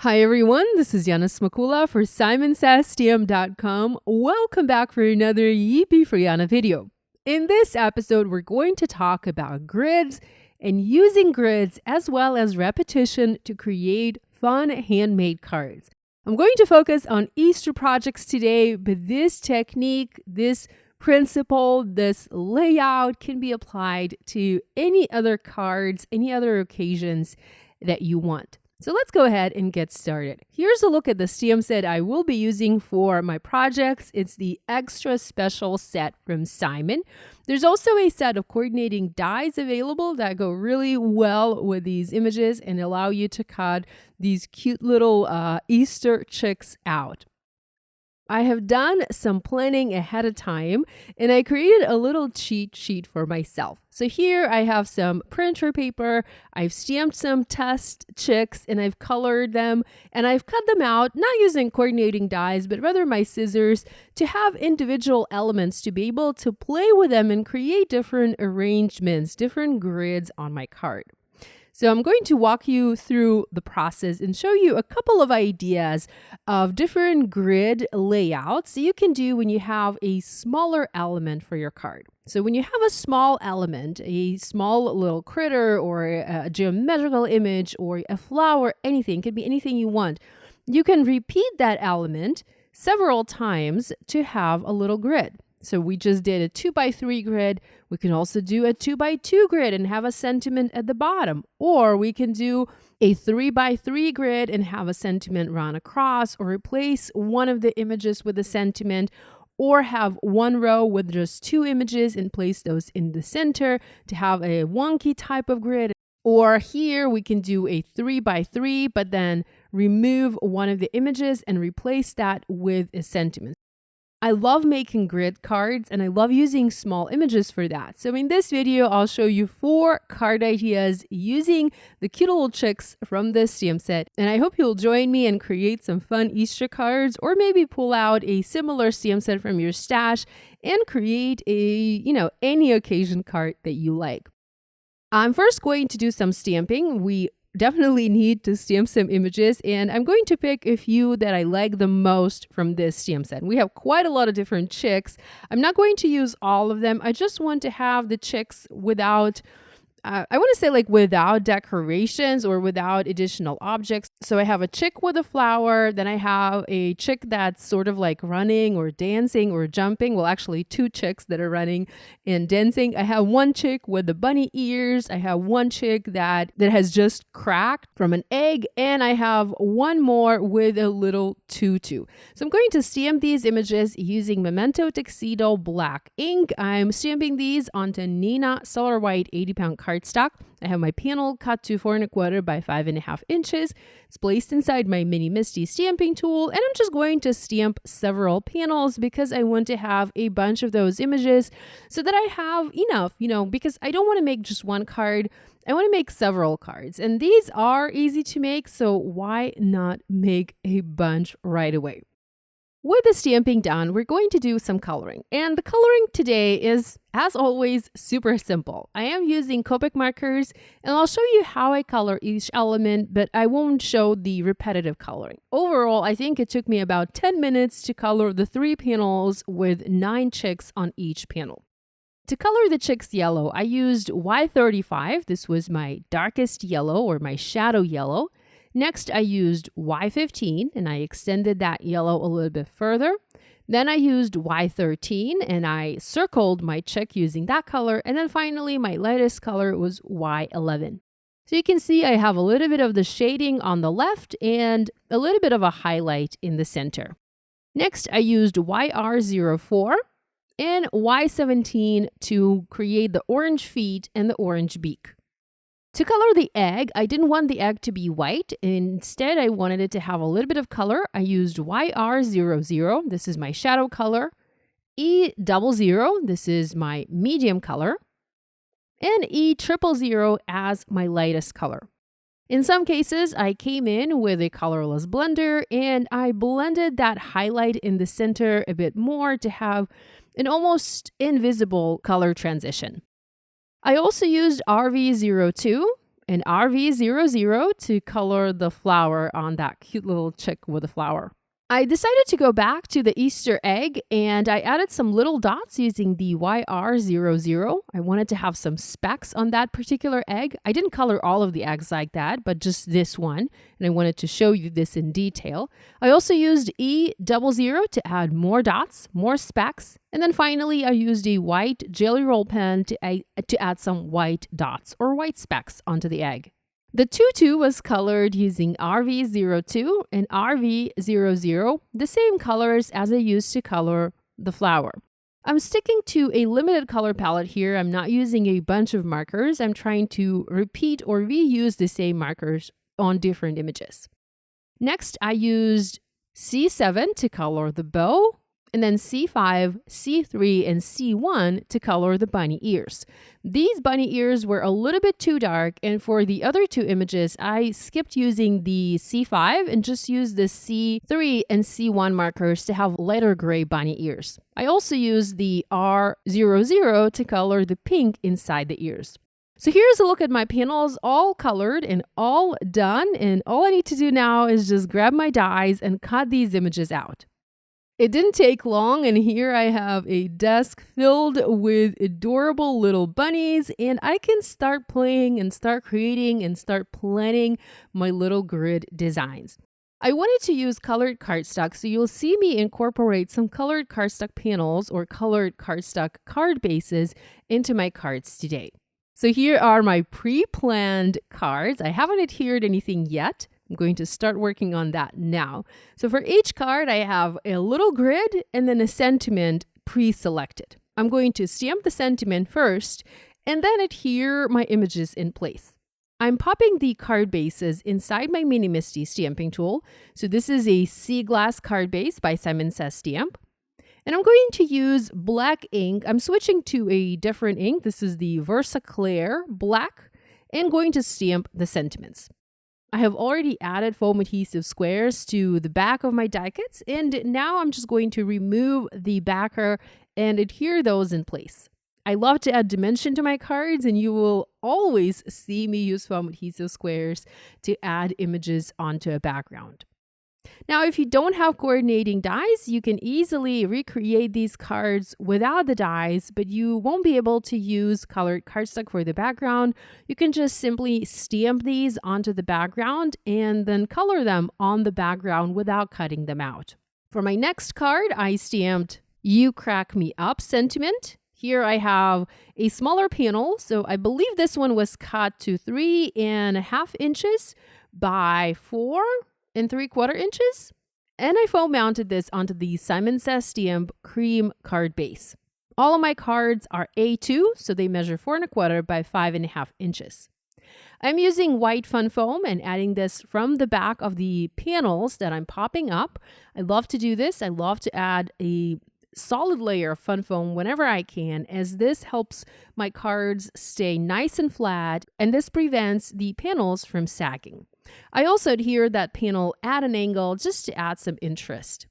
Hi everyone, this is Yana Smakula for SimonsSTM.com. Welcome back for another Yippee for Yana video. In this episode, we're going to talk about grids and using grids as well as repetition to create fun handmade cards. I'm going to focus on Easter projects today, but this technique, this principle, this layout can be applied to any other cards, any other occasions that you want. So let's go ahead and get started. Here's a look at the stamp set I will be using for my projects. It's the Eggstra Special set from Simon. There's also a set of coordinating dies available that go really well with these images and allow you to cut these cute little Easter chicks out. I have done some planning ahead of time and I created a little cheat sheet for myself. So here I have some printer paper, I've stamped some test chicks and I've colored them and I've cut them out, not using coordinating dies, but rather my scissors to have individual elements to be able to play with them and create different arrangements, different grids on my card. So I'm going to walk you through the process and show you a couple of ideas of different grid layouts you can do when you have a smaller element for your card. So when you have a small element, a small little critter or a geometrical image or a flower, anything, it could be anything you want, you can repeat that element several times to have a little grid. So we just did a 2x3 grid. We can also do a 2x2 grid and have a sentiment at the bottom. Or we can do a 3x3 grid and have a sentiment run across, or replace one of the images with a sentiment, or have one row with just two images and place those in the center to have a wonky type of grid. Or here we can do a 3x3, but then remove one of the images and replace that with a sentiment. I love making grid cards and I love using small images for that. So in this video, I'll show you 4 card ideas using the cute little chicks from this stamp set. And I hope you'll join me and create some fun Easter cards, or maybe pull out a similar stamp set from your stash and create a, any occasion card that you like. I'm first going to do some stamping. We definitely need to stamp some images, and I'm going to pick a few that I like the most from this stamp set. We have quite a lot of different chicks. I'm not going to use all of them. I just want to have the chicks without without decorations or without additional objects. So I have a chick with a flower, then I have a chick that's sort of like running or dancing or jumping. Well, actually 2 chicks that are running and dancing. I have one chick with the bunny ears. I have one chick that has just cracked from an egg, and I have one more with a little tutu. So I'm going to stamp these images using Memento Tuxedo black ink. I'm stamping these onto Nina Solar White 80-pound cardstock. I have my panel cut to 4 1/4 by 5.5 inches. It's placed inside my mini Misty stamping tool, and I'm just going to stamp several panels because I want to have a bunch of those images so that I have enough, because I don't want to make just one card. I want to make several cards, and these are easy to make, so why not make a bunch right away? With the stamping done, we're going to do some coloring. And the coloring today is, as always, super simple. I am using Copic markers, and I'll show you how I color each element, but I won't show the repetitive coloring. Overall, I think it took me about 10 minutes to color the 3 panels with 9 chicks on each panel. To color the chicks yellow, I used Y35. This was my darkest yellow, or my shadow yellow. Next, I used Y15 and I extended that yellow a little bit further. Then I used Y13 and I circled my chick using that color. And then finally, my lightest color was Y11. So you can see I have a little bit of the shading on the left and a little bit of a highlight in the center. Next, I used YR04 and Y17 to create the orange feet and the orange beak. To color the egg, I didn't want the egg to be white. Instead, I wanted it to have a little bit of color. I used YR00. This is my shadow color. E00. This is my medium color. And E000 as my lightest color. In some cases, I came in with a colorless blender and I blended that highlight in the center a bit more to have an almost invisible color transition. I also used RV02 an RV00 to color the flower on that cute little chick with a flower. I decided to go back to the Easter egg and I added some little dots using the YR00. I wanted to have some specks on that particular egg. I didn't color all of the eggs like that, but just this one. And I wanted to show you this in detail. I also used E00 to add more dots, more specks. And then finally, I used a white jelly roll pen to add some white dots or white specks onto the egg. The tutu was colored using RV02 and RV00, the same colors as I used to color the flower. I'm sticking to a limited color palette here. I'm not using a bunch of markers. I'm trying to repeat or reuse the same markers on different images. Next, I used C7 to color the bow, and then C5, C3, and C1 to color the bunny ears. These bunny ears were a little bit too dark, and for the other two images, I skipped using the C5 and just used the C3 and C1 markers to have lighter gray bunny ears. I also used the R00 to color the pink inside the ears. So here's a look at my panels, all colored and all done, and all I need to do now is just grab my dies and cut these images out. It didn't take long, and here I have a desk filled with adorable little bunnies, and I can start playing and start creating and start planning my little grid designs. I wanted to use colored cardstock, so you'll see me incorporate some colored cardstock panels or colored cardstock card bases into my cards today. So here are my pre-planned cards. I haven't adhered anything yet. I'm going to start working on that now. So for each card, I have a little grid and then a sentiment pre-selected. I'm going to stamp the sentiment first and then adhere my images in place. I'm popping the card bases inside my Mini Misty stamping tool. So this is a Sea Glass card base by Simon Says Stamp. And I'm going to use black ink. I'm switching to a different ink. This is the Versaclear Black, and going to stamp the sentiments. I have already added foam adhesive squares to the back of my die cuts, and now I'm just going to remove the backer and adhere those in place. I love to add dimension to my cards, and you will always see me use foam adhesive squares to add images onto a background. Now, if you don't have coordinating dies, you can easily recreate these cards without the dies, but you won't be able to use colored cardstock for the background. You can just simply stamp these onto the background and then color them on the background without cutting them out. For my next card, I stamped You Crack Me Up sentiment. Here I have a smaller panel, so I believe this one was cut to 3.5 inches by 4 3/4 inches, and I foam mounted this onto the Simon Says Stamp cream card base. All of my cards are A2, so they measure 4 1/4 by 5.5 inches. I'm using white fun foam and adding this from the back of the panels that I'm popping up. I love to do this. I love to add a solid layer of fun foam whenever I can, as this helps my cards stay nice and flat, and this prevents the panels from sagging. I also adhere that panel at an angle just to add some interest.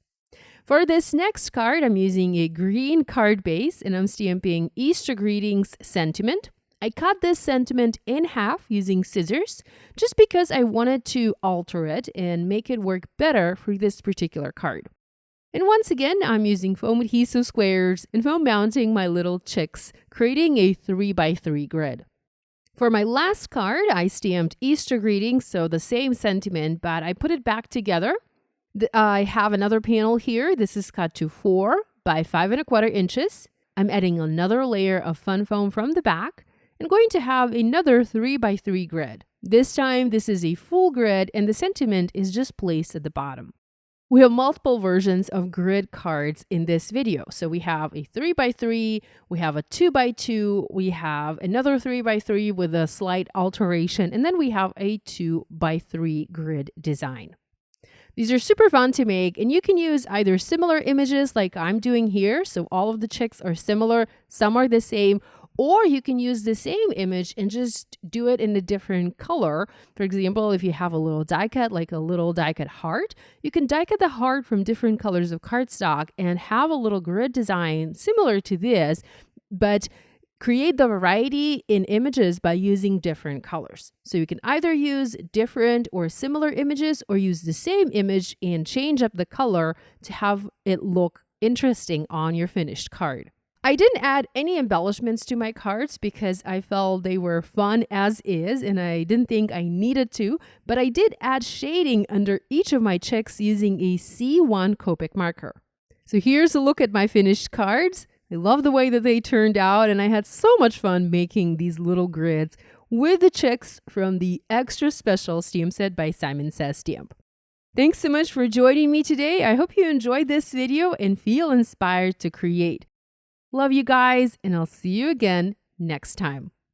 For this next card, I'm using a green card base and I'm stamping Easter Greetings sentiment. I cut this sentiment in half using scissors just because I wanted to alter it and make it work better for this particular card. And once again, I'm using foam adhesive squares and foam mounting my little chicks, creating a 3x3 grid. For my last card, I stamped Easter Greetings, so the same sentiment, but I put it back together. I have another panel here. This is cut to 4 by 5 1/4 inches. I'm adding another layer of fun foam from the back and going to have another 3x3 grid. This time, this is a full grid and the sentiment is just placed at the bottom. We have multiple versions of grid cards in this video. So we have a 3x3, we have a 2x2, we have another 3x3 with a slight alteration, and then we have a 2x3 grid design. These are super fun to make, and you can use either similar images like I'm doing here, so all of the chicks are similar, some are the same, or you can use the same image and just do it in a different color. For example, if you have a little die cut, like a little die cut heart, you can die cut the heart from different colors of cardstock and have a little grid design similar to this, but Create the variety in images by using different colors. So you can either use different or similar images or use the same image and change up the color to have it look interesting on your finished card. I didn't add any embellishments to my cards because I felt they were fun as is and I didn't think I needed to, but I did add shading under each of my checks using a C1 Copic marker. So here's a look at my finished cards. I love the way that they turned out, and I had so much fun making these little grids with the checks from the Eggstra Special stamp set by Simon Says Stamp. Thanks so much for joining me today. I hope you enjoyed this video and feel inspired to create. Love you guys, and I'll see you again next time.